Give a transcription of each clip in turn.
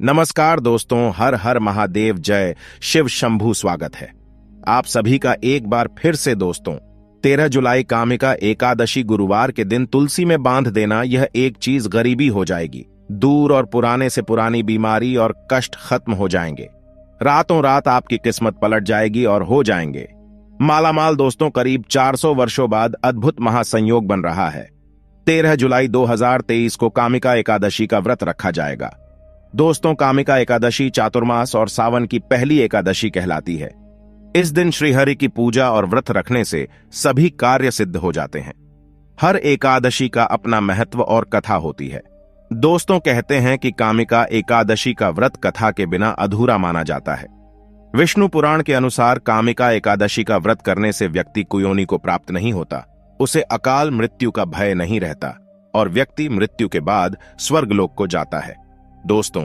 नमस्कार दोस्तों, हर हर महादेव, जय शिव शंभू। स्वागत है आप सभी का एक बार फिर से दोस्तों। 13 जुलाई कामिका एकादशी गुरुवार के दिन तुलसी में बांध देना, यह एक चीज गरीबी हो जाएगी दूर और पुराने से पुरानी बीमारी और कष्ट खत्म हो जाएंगे। रातों रात आपकी किस्मत पलट जाएगी और हो जाएंगे मालामाल। दोस्तों, करीब 400 वर्षों बाद अद्भुत महासंयोग बन रहा है। 13 जुलाई 2023 को कामिका एकादशी का व्रत रखा जाएगा। दोस्तों, कामिका एकादशी चातुर्मास और सावन की पहली एकादशी कहलाती है। इस दिन श्रीहरि की पूजा और व्रत रखने से सभी कार्य सिद्ध हो जाते हैं। हर एकादशी का अपना महत्व और कथा होती है। दोस्तों, कहते हैं कि कामिका एकादशी का व्रत कथा के बिना अधूरा माना जाता है। विष्णु पुराण के अनुसार कामिका एकादशी का व्रत करने से व्यक्ति कुयोनि को प्राप्त नहीं होता, उसे अकाल मृत्यु का भय नहीं रहता और व्यक्ति मृत्यु के बाद स्वर्गलोक को जाता है। दोस्तों,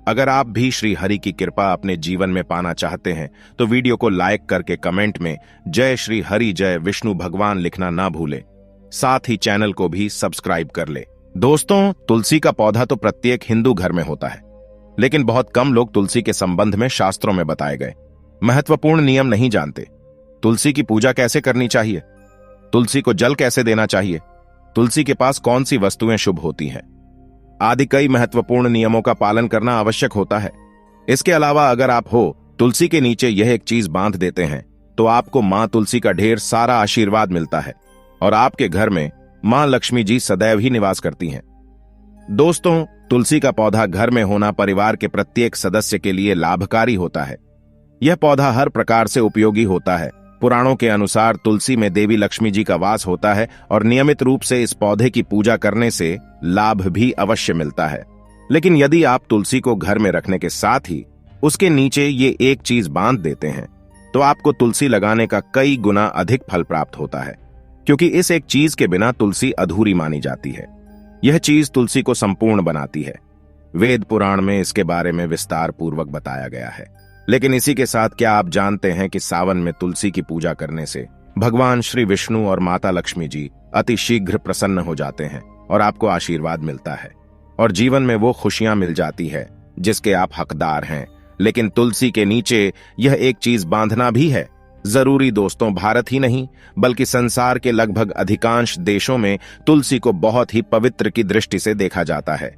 अगर आप भी श्री हरि की कृपा अपने जीवन में पाना चाहते हैं तो वीडियो को लाइक करके कमेंट में जय श्री हरि, जय विष्णु भगवान लिखना ना भूलें। साथ ही चैनल को भी सब्सक्राइब कर ले। दोस्तों, तुलसी का पौधा तो प्रत्येक हिंदू घर में होता है, लेकिन बहुत कम लोग तुलसी के संबंध में शास्त्रों में बताए गए महत्वपूर्ण नियम नहीं जानते। तुलसी की पूजा कैसे करनी चाहिए, तुलसी को जल कैसे देना चाहिए, तुलसी के पास कौन सी वस्तुएं शुभ होती हैं आदि कई महत्वपूर्ण नियमों का पालन करना आवश्यक होता है। इसके अलावा अगर आप हो तुलसी के नीचे यह एक चीज बांध देते हैं तो आपको मां तुलसी का ढेर सारा आशीर्वाद मिलता है और आपके घर में मां लक्ष्मी जी सदैव ही निवास करती हैं। दोस्तों, तुलसी का पौधा घर में होना परिवार के प्रत्येक सदस्य के लिए लाभकारी होता है। यह पौधा हर प्रकार से उपयोगी होता है। पुराणों के अनुसार तुलसी में देवी लक्ष्मी जी का वास होता है और नियमित रूप से इस पौधे की पूजा करने से लाभ भी अवश्य मिलता है। लेकिन यदि आप तुलसी को घर में रखने के साथ ही उसके नीचे ये एक चीज बांध देते हैं तो आपको तुलसी लगाने का कई गुना अधिक फल प्राप्त होता है, क्योंकि इस एक चीज के बिना तुलसी अधूरी मानी जाती है। यह चीज तुलसी को संपूर्ण बनाती है। वेद पुराण में इसके बारे में विस्तार पूर्वक बताया गया है। लेकिन इसी के साथ क्या आप जानते हैं कि सावन में तुलसी की पूजा करने से भगवान श्री विष्णु और माता लक्ष्मी जी अति शीघ्र प्रसन्न हो जाते हैं और आपको आशीर्वाद मिलता है और जीवन में वो खुशियां मिल जाती है जिसके आप हकदार हैं। लेकिन तुलसी के नीचे यह एक चीज बांधना भी है जरूरी। दोस्तों, भारत ही नहीं बल्कि संसार के लगभग अधिकांश देशों में तुलसी को बहुत ही पवित्र की दृष्टि से देखा जाता है।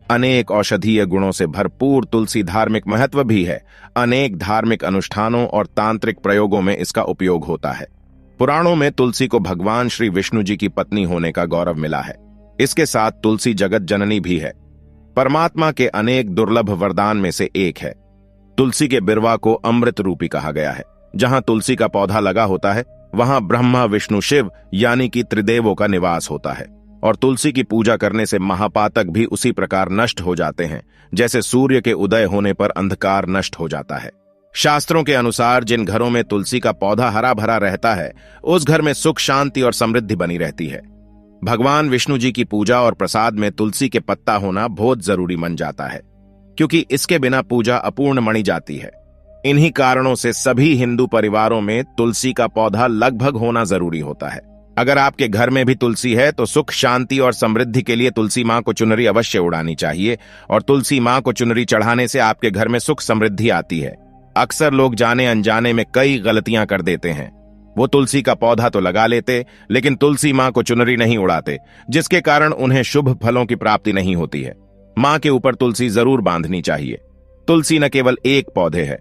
अनेक औषधीय गुणों से भरपूर तुलसी धार्मिक महत्व भी है। अनेक धार्मिक अनुष्ठानों और तांत्रिक प्रयोगों में इसका उपयोग होता है। पुराणों में तुलसी को भगवान श्री विष्णु जी की पत्नी होने का गौरव मिला है। इसके साथ तुलसी जगत जननी भी है, परमात्मा के अनेक दुर्लभ वरदान में से एक है। तुलसी के बिरवा को अमृत रूपी कहा गया है। जहां तुलसी का पौधा लगा होता है वहां ब्रह्मा विष्णु शिव यानी कि त्रिदेवों का निवास होता है और तुलसी की पूजा करने से महापातक भी उसी प्रकार नष्ट हो जाते हैं जैसे सूर्य के उदय होने पर अंधकार नष्ट हो जाता है। शास्त्रों के अनुसार जिन घरों में तुलसी का पौधा हरा भरा रहता है उस घर में सुख, शांति और समृद्धि बनी रहती है। भगवान विष्णु जी की पूजा और प्रसाद में तुलसी के पत्ता होना बहुत जरूरी मन जाता है, क्योंकि इसके बिना पूजा अपूर्ण मानी जाती है। इन्हीं कारणों से सभी हिंदू परिवारों में तुलसी का पौधा लगभग होना जरूरी होता है। अगर आपके घर में भी तुलसी है तो सुख, शांति और समृद्धि के लिए तुलसी मां को चुनरी अवश्य उड़ानी चाहिए और तुलसी मां को चुनरी चढ़ाने से आपके घर में सुख समृद्धि आती है। अक्सर लोग जाने अनजाने में कई गलतियां कर देते हैं। वो तुलसी का पौधा तो लगा लेते लेकिन तुलसी मां को चुनरी नहीं उड़ाते, जिसके कारण उन्हें शुभ फलों की प्राप्ति नहीं होती है। मां के ऊपर तुलसी जरूर बांधनी चाहिए। तुलसी न केवल एक पौधे है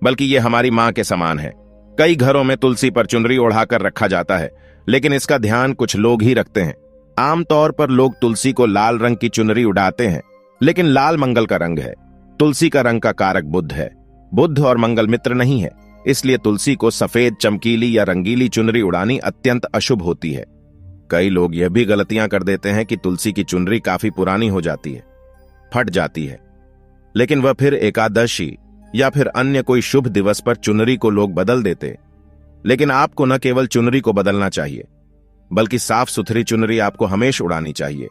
बल्कि ये हमारी मां के समान है। कई घरों में तुलसी पर चुनरी ओढ़ाकर रखा जाता है, लेकिन इसका ध्यान कुछ लोग ही रखते हैं। आमतौर पर लोग तुलसी को लाल रंग की चुनरी उड़ाते हैं, लेकिन लाल मंगल का रंग है। तुलसी का रंग का कारक बुध है। बुध और मंगल मित्र नहीं है, इसलिए तुलसी को सफेद, चमकीली या रंगीली चुनरी उड़ानी अत्यंत अशुभ होती है। कई लोग यह भी गलतियां कर देते हैं कि तुलसी की चुनरी काफी पुरानी हो जाती है, फट जाती है, लेकिन वह फिर एकादशी या फिर अन्य कोई शुभ दिवस पर चुनरी को लोग बदल देते। लेकिन आपको न केवल चुनरी को बदलना चाहिए बल्कि साफ सुथरी चुनरी आपको हमेशा उड़ानी चाहिए।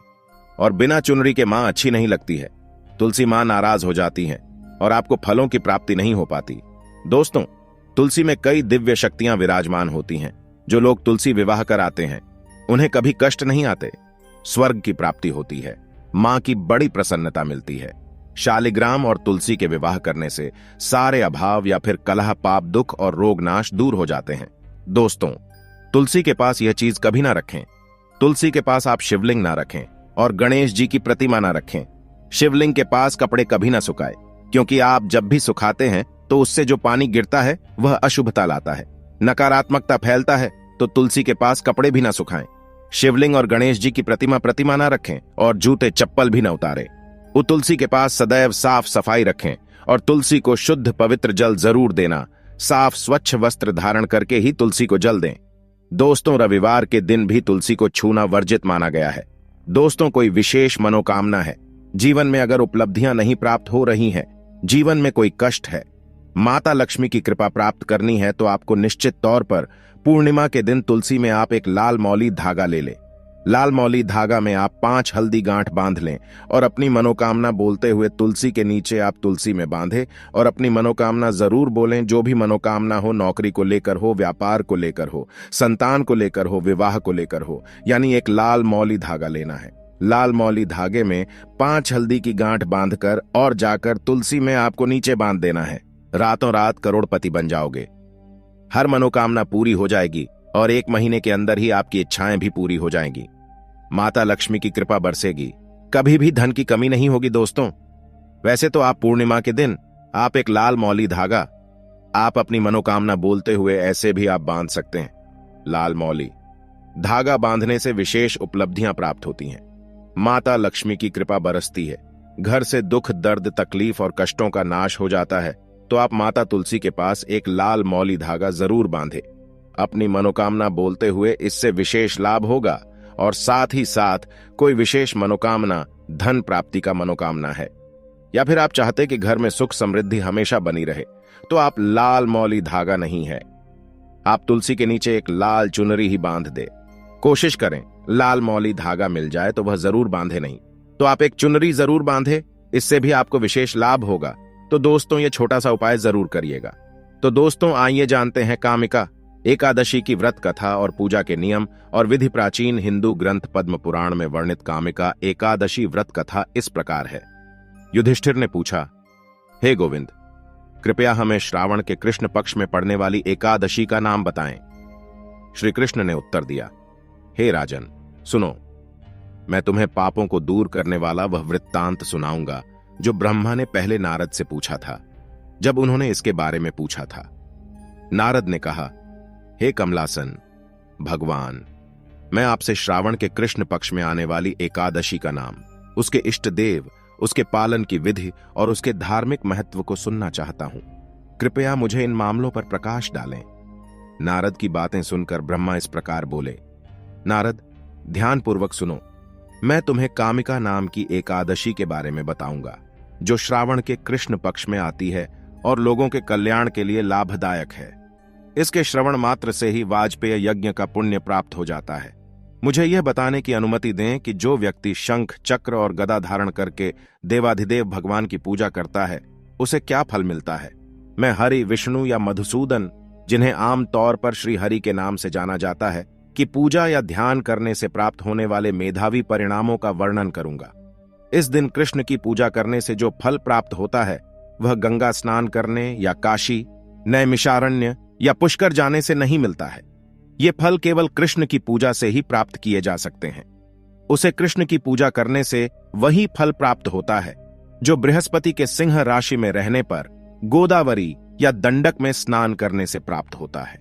और बिना चुनरी के मां अच्छी नहीं लगती है। तुलसी मां नाराज हो जाती हैं और आपको फलों की प्राप्ति नहीं हो पाती। दोस्तों, तुलसी में कई दिव्य शक्तियां विराजमान होती हैं। जो लोग तुलसी विवाह कराते हैं उन्हें कभी कष्ट नहीं आते, स्वर्ग की प्राप्ति होती है, मां की बड़ी प्रसन्नता मिलती है। शालिग्राम और तुलसी के विवाह करने से सारे अभाव या फिर कलह, पाप, दुख और रोग नाश दूर हो जाते हैं। दोस्तों, तुलसी के पास यह चीज कभी ना रखें। तुलसी के पास आप शिवलिंग ना रखें और गणेश जी की प्रतिमा ना रखें। शिवलिंग के पास कपड़े कभी ना सुखाए, क्योंकि आप जब भी सुखाते हैं तो उससे जो पानी गिरता है वह अशुभता लाता है, नकारात्मकता फैलता है। तो तुलसी के पास कपड़े भी ना सुखाएं। शिवलिंग और गणेश जी की प्रतिमा ना रखें और जूते चप्पल भी ना उतारें। वो तुलसी के पास सदैव साफ सफाई रखें और तुलसी को शुद्ध पवित्र जल जरूर देना। साफ स्वच्छ वस्त्र धारण करके ही तुलसी को जल दें। दोस्तों, रविवार के दिन भी तुलसी को छूना वर्जित माना गया है। दोस्तों, कोई विशेष मनोकामना है, जीवन में अगर उपलब्धियां नहीं प्राप्त हो रही हैं, जीवन में कोई कष्ट है, माता लक्ष्मी की कृपा प्राप्त करनी है, तो आपको निश्चित तौर पर पूर्णिमा के दिन तुलसी में आप एक लाल मौली धागा ले लें। लाल मौली धागा में आप 5 हल्दी गांठ बांध लें और अपनी मनोकामना बोलते हुए तुलसी के नीचे आप तुलसी में बांधें और अपनी मनोकामना जरूर बोलें। जो भी मनोकामना हो, नौकरी को लेकर हो, व्यापार को लेकर हो, संतान को लेकर हो, विवाह को लेकर हो, यानी एक लाल मौली धागा लेना है। लाल मौली धागे में 5 हल्दी की गांठ बांधकर और जाकर तुलसी में आपको नीचे बांध देना है। रातों रात करोड़पति बन जाओगे। हर मनोकामना पूरी हो जाएगी और 1 महीने के अंदर ही आपकी इच्छाएं भी पूरी हो जाएंगी। माता लक्ष्मी की कृपा बरसेगी, कभी भी धन की कमी नहीं होगी। दोस्तों, वैसे तो आप पूर्णिमा के दिन आप एक लाल मौली धागा आप अपनी मनोकामना बोलते हुए ऐसे भी आप बांध सकते हैं। लाल मौली धागा बांधने से विशेष उपलब्धियां प्राप्त होती हैं, माता लक्ष्मी की कृपा बरसती है, घर से दुख, दर्द, तकलीफ और कष्टों का नाश हो जाता है। तो आप माता तुलसी के पास एक लाल मौली धागा जरूर बांधे। अपनी मनोकामना बोलते हुए इससे विशेष लाभ होगा और साथ ही साथ कोई विशेष मनोकामना, धन प्राप्ति का मनोकामना है, या फिर आप चाहते कि घर में सुख समृद्धि हमेशा बनी रहे, तो आप लाल मौली धागा नहीं है, आप तुलसी के नीचे एक लाल चुनरी ही बांध दे। कोशिश करें लाल मौली धागा मिल जाए तो वह जरूर बांधे, नहीं तो आप एक चुनरी जरूर बांधे, इससे भी आपको विशेष लाभ होगा। तो दोस्तों, ये छोटा सा उपाय जरूर करिएगा। तो दोस्तों, आइए जानते हैं कामिका एकादशी की व्रत कथा और पूजा के नियम और विधि। प्राचीन हिंदू ग्रंथ पद्म पुराण में वर्णित कामिका एकादशी व्रत कथा इस प्रकार है। युधिष्ठिर ने पूछा, हे गोविंद, कृपया हमें श्रावण के कृष्ण पक्ष में पड़ने वाली एकादशी का नाम बताएं। श्री कृष्ण ने उत्तर दिया, हे राजन, सुनो, मैं तुम्हें पापों को दूर करने वाला वह वृत्तांत सुनाऊंगा जो ब्रह्मा ने पहले नारद से पूछा था, जब उन्होंने इसके बारे में पूछा था। नारद ने कहा, हे कमलासन भगवान, मैं आपसे श्रावण के कृष्ण पक्ष में आने वाली एकादशी का नाम, उसके इष्ट देव, उसके पालन की विधि और उसके धार्मिक महत्व को सुनना चाहता हूं। कृपया मुझे इन मामलों पर प्रकाश डालें। नारद की बातें सुनकर ब्रह्मा इस प्रकार बोले, नारद, ध्यानपूर्वक सुनो, मैं तुम्हें कामिका नाम की एकादशी के बारे में बताऊंगा, जो श्रावण के कृष्ण पक्ष में आती है और लोगों के कल्याण के लिए लाभदायक है। इसके श्रवण मात्र से ही वाजपेय यज्ञ का पुण्य प्राप्त हो जाता है। मुझे यह बताने की अनुमति दें कि जो व्यक्ति शंख, चक्र और गदा धारण करके देवाधिदेव भगवान की पूजा करता है, उसे क्या फल मिलता है। मैं हरि, विष्णु या मधुसूदन, जिन्हें आम तौर पर श्री हरि के नाम से जाना जाता है, कि पूजा या ध्यान करने से प्राप्त होने वाले मेधावी परिणामों का वर्णन करूंगा। इस दिन कृष्ण की पूजा करने से जो फल प्राप्त होता है, वह गंगा स्नान करने या काशी, नैमिषारण्य या पुष्कर जाने से नहीं मिलता है। ये फल केवल कृष्ण की पूजा से ही प्राप्त किए जा सकते हैं। उसे कृष्ण की पूजा करने से वही फल प्राप्त होता है जो बृहस्पति के सिंह राशि में रहने पर गोदावरी या दंडक में स्नान करने से प्राप्त होता है।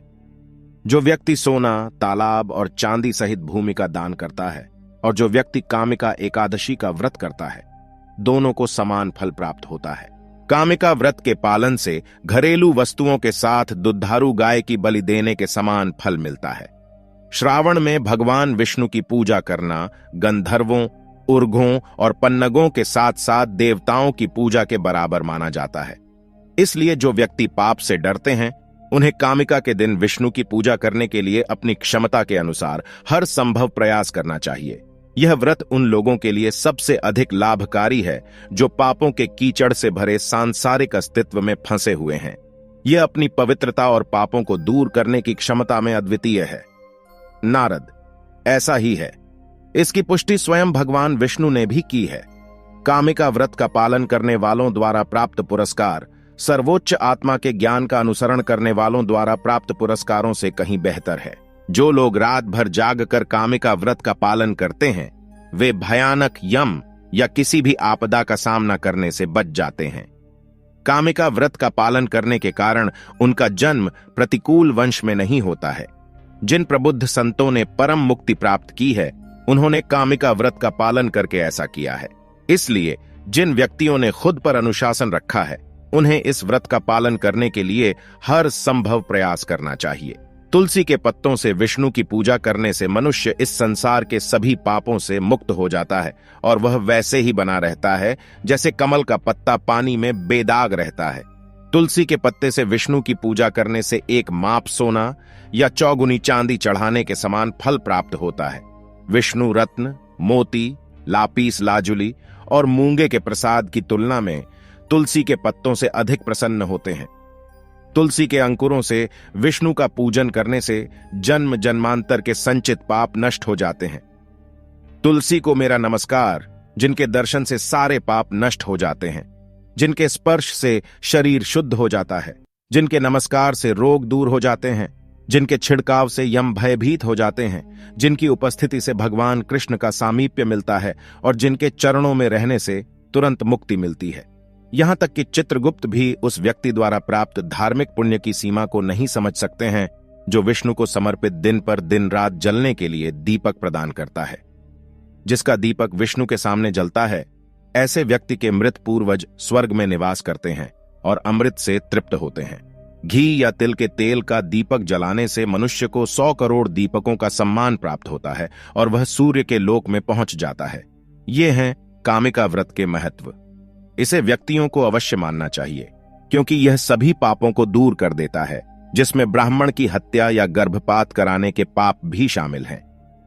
जो व्यक्ति सोना, तालाब और चांदी सहित भूमि का दान करता है और जो व्यक्ति कामिका एकादशी का व्रत करता है, दोनों को समान फल प्राप्त होता है। कामिका व्रत के पालन से घरेलू वस्तुओं के साथ दुधारू गाय की बलि देने के समान फल मिलता है। श्रावण में भगवान विष्णु की पूजा करना गंधर्वों, उर्घों और पन्नगों के साथ साथ देवताओं की पूजा के बराबर माना जाता है। इसलिए जो व्यक्ति पाप से डरते हैं, उन्हें कामिका के दिन विष्णु की पूजा करने के लिए अपनी क्षमता के अनुसार हर संभव प्रयास करना चाहिए। यह व्रत उन लोगों के लिए सबसे अधिक लाभकारी है जो पापों के कीचड़ से भरे सांसारिक अस्तित्व में फंसे हुए हैं। यह अपनी पवित्रता और पापों को दूर करने की क्षमता में अद्वितीय है। नारद, ऐसा ही है। इसकी पुष्टि स्वयं भगवान विष्णु ने भी की है। कामिका व्रत का पालन करने वालों द्वारा प्राप्त पुरस्कार सर्वोच्च आत्मा के ज्ञान का अनुसरण करने वालों द्वारा प्राप्त पुरस्कारों से कहीं बेहतर है। जो लोग रात भर जाग कर कामिका व्रत का पालन करते हैं वे भयानक यम या किसी भी आपदा का सामना करने से बच जाते हैं। कामिका व्रत का पालन करने के कारण उनका जन्म प्रतिकूल वंश में नहीं होता है। जिन प्रबुद्ध संतों ने परम मुक्ति प्राप्त की है उन्होंने कामिका व्रत का पालन करके ऐसा किया है। इसलिए जिन व्यक्तियों ने खुद पर अनुशासन रखा है उन्हें इस व्रत का पालन करने के लिए हर संभव प्रयास करना चाहिए। तुलसी के पत्तों से विष्णु की पूजा करने से मनुष्य इस संसार के सभी पापों से मुक्त हो जाता है और वह वैसे ही बना रहता है जैसे कमल का पत्ता पानी में बेदाग रहता है। तुलसी के पत्ते से विष्णु की पूजा करने से एक माप सोना या चौगुनी चांदी चढ़ाने के समान फल प्राप्त होता है। विष्णु रत्न, मोती, लापीस लाजुली और मूंगे के प्रसाद की तुलना में तुलसी के पत्तों से अधिक प्रसन्न होते हैं। तुलसी के अंकुरों से विष्णु का पूजन करने से जन्म जन्मांतर के संचित पाप नष्ट हो जाते हैं। तुलसी को मेरा नमस्कार, जिनके दर्शन से सारे पाप नष्ट हो जाते हैं, जिनके स्पर्श से शरीर शुद्ध हो जाता है, जिनके नमस्कार से रोग दूर हो जाते हैं, जिनके छिड़काव से यम भयभीत हो जाते हैं, जिनकी उपस्थिति से भगवान कृष्ण का सामीप्य मिलता है और जिनके चरणों में रहने से तुरंत मुक्ति मिलती है। यहां तक कि चित्रगुप्त भी उस व्यक्ति द्वारा प्राप्त धार्मिक पुण्य की सीमा को नहीं समझ सकते हैं जो विष्णु को समर्पित दिन पर दिन रात जलने के लिए दीपक प्रदान करता है। जिसका दीपक विष्णु के सामने जलता है, ऐसे व्यक्ति के मृत पूर्वज स्वर्ग में निवास करते हैं और अमृत से तृप्त होते हैं। घी या तिल के तेल का दीपक जलाने से मनुष्य को 100 करोड़ दीपकों का सम्मान प्राप्त होता है और वह सूर्य के लोक में पहुंच जाता है। ये हैं कामिका व्रत के महत्व। इसे व्यक्तियों को अवश्य मानना चाहिए क्योंकि यह सभी पापों को दूर कर देता है, जिसमें ब्राह्मण की हत्या या गर्भपात कराने के पाप भी शामिल हैं।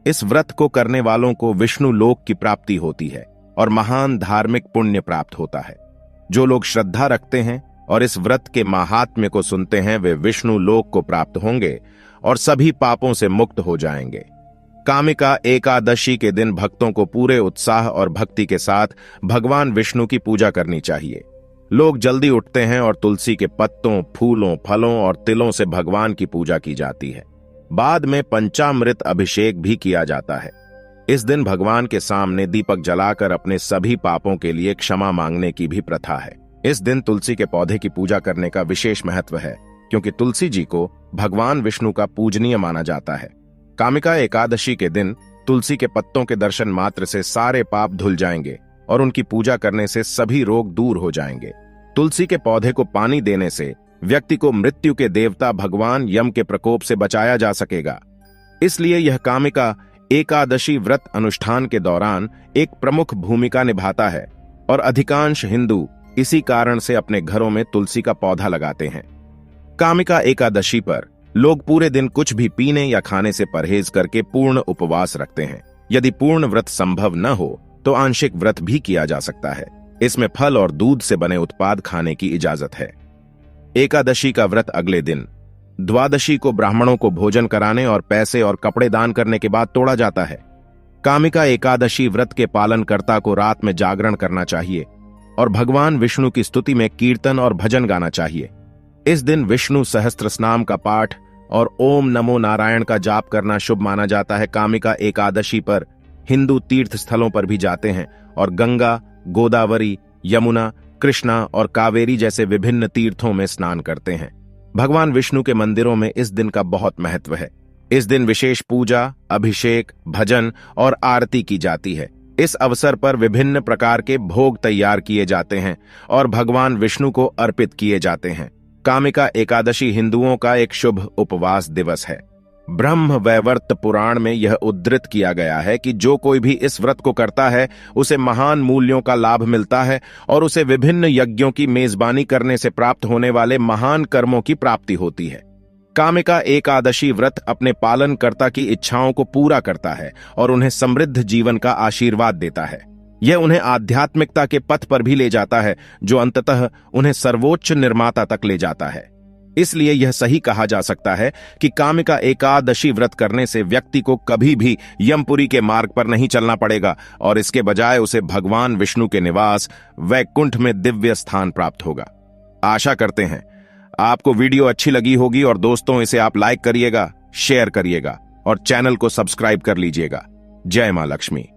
इस व्रत को करने वालों को विष्णु लोक की प्राप्ति होती है और महान धार्मिक पुण्य प्राप्त होता है। जो लोग श्रद्धा रखते हैं और इस व्रत के माहात्म्य को सुनते हैं वे विष्णु लोक को प्राप्त होंगे और सभी पापों से मुक्त हो जाएंगे। कामिका एकादशी के दिन भक्तों को पूरे उत्साह और भक्ति के साथ भगवान विष्णु की पूजा करनी चाहिए। लोग जल्दी उठते हैं और तुलसी के पत्तों, फूलों, फलों और तिलों से भगवान की पूजा की जाती है। बाद में पंचामृत अभिषेक भी किया जाता है। इस दिन भगवान के सामने दीपक जलाकर अपने सभी पापों के लिए क्षमा मांगने की भी प्रथा है। इस दिन तुलसी के पौधे की पूजा करने का विशेष महत्व है क्योंकि तुलसी जी को भगवान विष्णु का पूजनीय माना जाता है। कामिका एकादशी के दिन तुलसी के पत्तों के दर्शन मात्र से सारे पाप धुल जाएंगे और उनकी पूजा करने से सभी रोग दूर हो जाएंगे। तुलसी के पौधे को पानी देने से व्यक्ति को मृत्यु के देवता भगवान यम के प्रकोप से बचाया जा सकेगा। इसलिए यह कामिका एकादशी व्रत अनुष्ठान के दौरान एक प्रमुख भूमिका निभाता है और अधिकांश हिंदू इसी कारण से अपने घरों में तुलसी का पौधा लगाते हैं। कामिका एकादशी पर लोग पूरे दिन कुछ भी पीने या खाने से परहेज करके पूर्ण उपवास रखते हैं। यदि पूर्ण व्रत संभव न हो तो आंशिक व्रत भी किया जा सकता है। इसमें फल और दूध से बने उत्पाद खाने की इजाजत है। एकादशी का व्रत अगले दिन द्वादशी को ब्राह्मणों को भोजन कराने और पैसे और कपड़े दान करने के बाद तोड़ा जाता है। कामिका एकादशी व्रत के पालनकर्ता को रात में जागरण करना चाहिए और भगवान विष्णु की स्तुति में कीर्तन और भजन गाना चाहिए। इस दिन विष्णु सहस्त्रनाम का पाठ और ओम नमो नारायण का जाप करना शुभ माना जाता है। कामिका एकादशी पर हिंदू तीर्थ स्थलों पर भी जाते हैं और गंगा, गोदावरी, यमुना, कृष्णा और कावेरी जैसे विभिन्न तीर्थों में स्नान करते हैं। भगवान विष्णु के मंदिरों में इस दिन का बहुत महत्व है। इस दिन विशेष पूजा, अभिषेक, भजन और आरती की जाती है। इस अवसर पर विभिन्न प्रकार के भोग तैयार किए जाते हैं और भगवान विष्णु को अर्पित किए जाते हैं। कामिका एकादशी हिंदुओं का एक शुभ उपवास दिवस है। ब्रह्म वैवर्त पुराण में यह उद्धृत किया गया है कि जो कोई भी इस व्रत को करता है उसे महान मूल्यों का लाभ मिलता है और उसे विभिन्न यज्ञों की मेजबानी करने से प्राप्त होने वाले महान कर्मों की प्राप्ति होती है। कामिका एकादशी व्रत अपने पालनकर्ता की इच्छाओं को पूरा करता है और उन्हें समृद्ध जीवन का आशीर्वाद देता है। यह उन्हें आध्यात्मिकता के पथ पर भी ले जाता है जो अंततः उन्हें सर्वोच्च निर्माता तक ले जाता है। इसलिए यह सही कहा जा सकता है कि कामिका एकादशी व्रत करने से व्यक्ति को कभी भी यमपुरी के मार्ग पर नहीं चलना पड़ेगा और इसके बजाय उसे भगवान विष्णु के निवास वैकुंठ में दिव्य स्थान प्राप्त होगा। आशा करते हैं आपको वीडियो अच्छी लगी होगी और दोस्तों इसे आप लाइक करिएगा, शेयर करिएगा और चैनल को सब्सक्राइब कर लीजिएगा। जय मां लक्ष्मी।